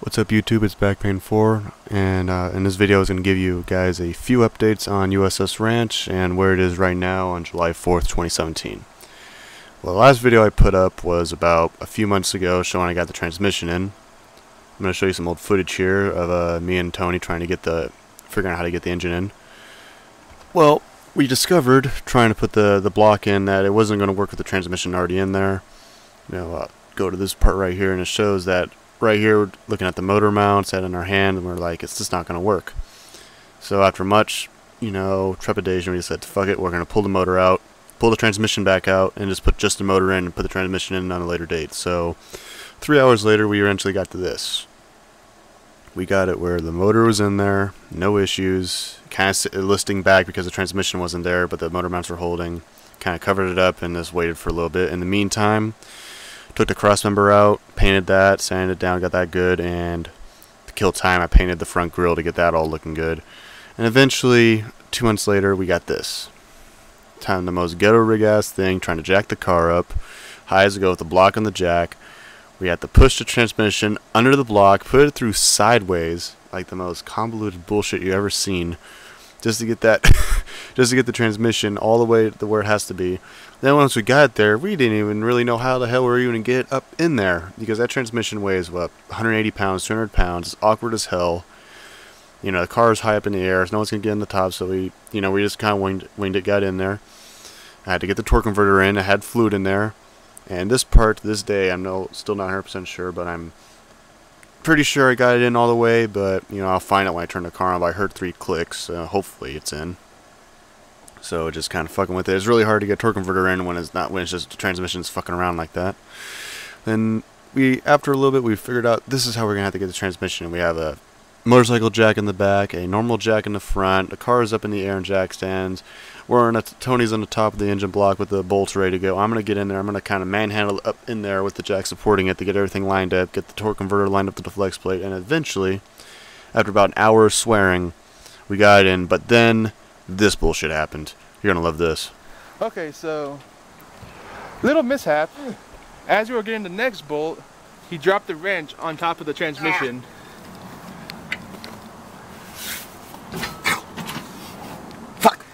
What's up YouTube, it's Backpain4, and in this video I was going to give you guys a few updates on USS Ranch and where it is right now on July 4th, 2017. Well, the last video I put up was about a few months ago showing I got the transmission in. I'm going to show you some old footage here of me and Tony trying to figuring out how to get the engine in. Well, we discovered, trying to put the block in, that it wasn't going to work with the transmission already in there. Go to this part right here and it shows that right here, we're looking at the motor mounts, had in our hand, and we're like, it's just not going to work. So after much, trepidation, we decided, fuck it, we're going to pull the motor out, pull the transmission back out, and just put just the motor in and put the transmission in on a later date. So 3 hours later, we eventually got to this. We got it where the motor was in there, no issues, kind of listing back because the transmission wasn't there, but the motor mounts were holding, kind of covered it up and just waited for a little bit. In the meantime, took the cross member out, painted that, sanded it down, got that good, and to kill time I painted the front grille to get that all looking good. And eventually, 2 months later, we got this. The most ghetto rig ass thing, trying to jack the car up, high as it go with the block on the jack. We had to push the transmission under the block, put it through sideways, like the most convoluted bullshit you ever seen, just to get that, just to get the transmission all the way to where it has to be. Then once we got there, we didn't even really know how the hell we were even going to get up in there, because that transmission weighs, what, 180 pounds, 200 pounds, it's awkward as hell. The car is high up in the air, so no one's going to get in the top, so we just kind of winged it, got in there. I had to get the torque converter in, I had fluid in there, and this part, to this day, I'm still not 100% sure, but I'm pretty sure I got it in all the way, but, I'll find out when I turn the car on, but I heard 3 clicks, hopefully it's in. So just kind of fucking with it. It's really hard to get torque converter in when it's just the transmission's fucking around like that. Then after a little bit, we figured out this is how we're gonna have to get the transmission. We have a motorcycle jack in the back, a normal jack in the front. The car is up in the air in jack stands. Tony's on the top of the engine block with the bolts ready to go. I'm gonna get in there. I'm gonna kind of manhandle it up in there with the jack supporting it to get everything lined up, get the torque converter lined up to the flex plate, and eventually, after about an hour of swearing, we got it in. But then this bullshit happened. You're gonna love this. Okay, so little mishap. As we were getting the next bolt, he dropped the wrench on top of the transmission. Fuck.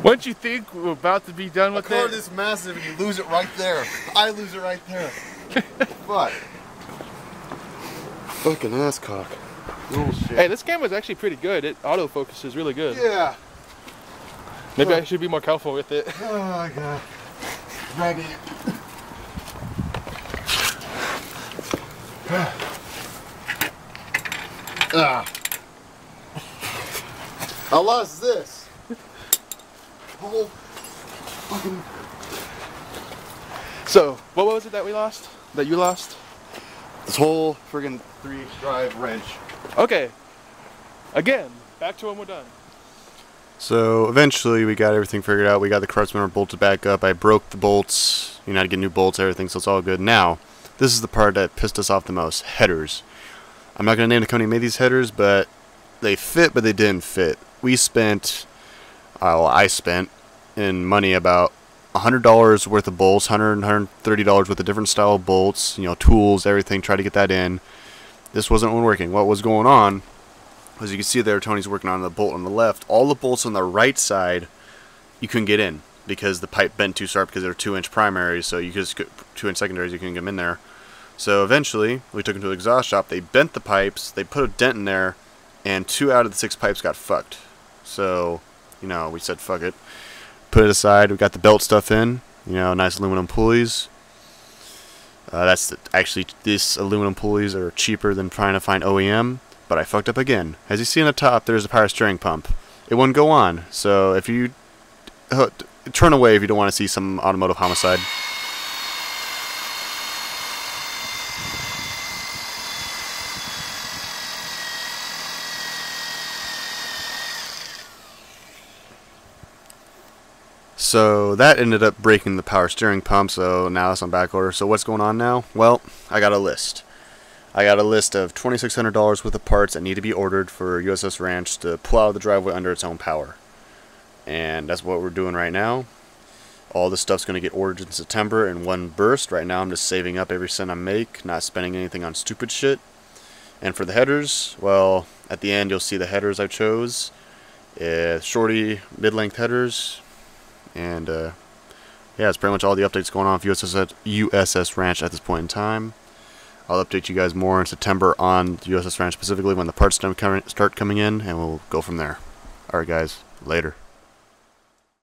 Once you think we're about to be done with it, a car this massive and you lose it right there. I lose it right there. Fuck. Fucking asscock. Bullshit. Hey, this camera's actually pretty good. It autofocuses really good. Yeah. Maybe I should be more careful with it. Oh my god. Drag it. I lost this. Whole fucking. So, what was it that we lost? That you lost? This whole friggin' 3H drive wrench. Okay. Again, back to when we're done. So eventually we got everything figured out. We got the cross member bolted back up. I broke the bolts. I had to get new bolts, everything, so it's all good. Now, this is the part that pissed us off the most. Headers. I'm not going to name the company who made these headers, but they fit, but they didn't fit. I spent in money about $100 worth of bolts, $130 worth of different style bolts, tools, everything, try to get that in. This wasn't working. What was going on, as you can see there, Tony's working on the bolt on the left. All the bolts on the right side, you couldn't get in because the pipe bent too sharp because they were 2-inch primaries, so you just 2-inch secondaries, you couldn't get them in there. So eventually, we took them to the exhaust shop, they bent the pipes, they put a dent in there, and 2 out of the 6 pipes got fucked. So, we said fuck it. Put it aside, we got the belt stuff in, nice aluminum pulleys. Actually, these aluminum pulleys are cheaper than trying to find OEM, but I fucked up again. As you see on the top, there's a power steering pump. It wouldn't go on, so if you turn away if you don't want to see some automotive homicide. So that ended up breaking the power steering pump, so now it's on back order. So what's going on now? Well, I got a list. I got a list of $2,600 worth of parts that need to be ordered for USS Ranch to pull out of the driveway under its own power. And that's what we're doing right now. All this stuff's going to get ordered in September in one burst. Right now I'm just saving up every cent I make, not spending anything on stupid shit. And for the headers, well, at the end you'll see the headers I chose. Shorty, mid-length headers. And yeah, that's pretty much all the updates going on with USS Ranch at this point in time. I'll update you guys more in September on USS Ranch specifically when the parts start coming in, and we'll go from there. Alright guys, later.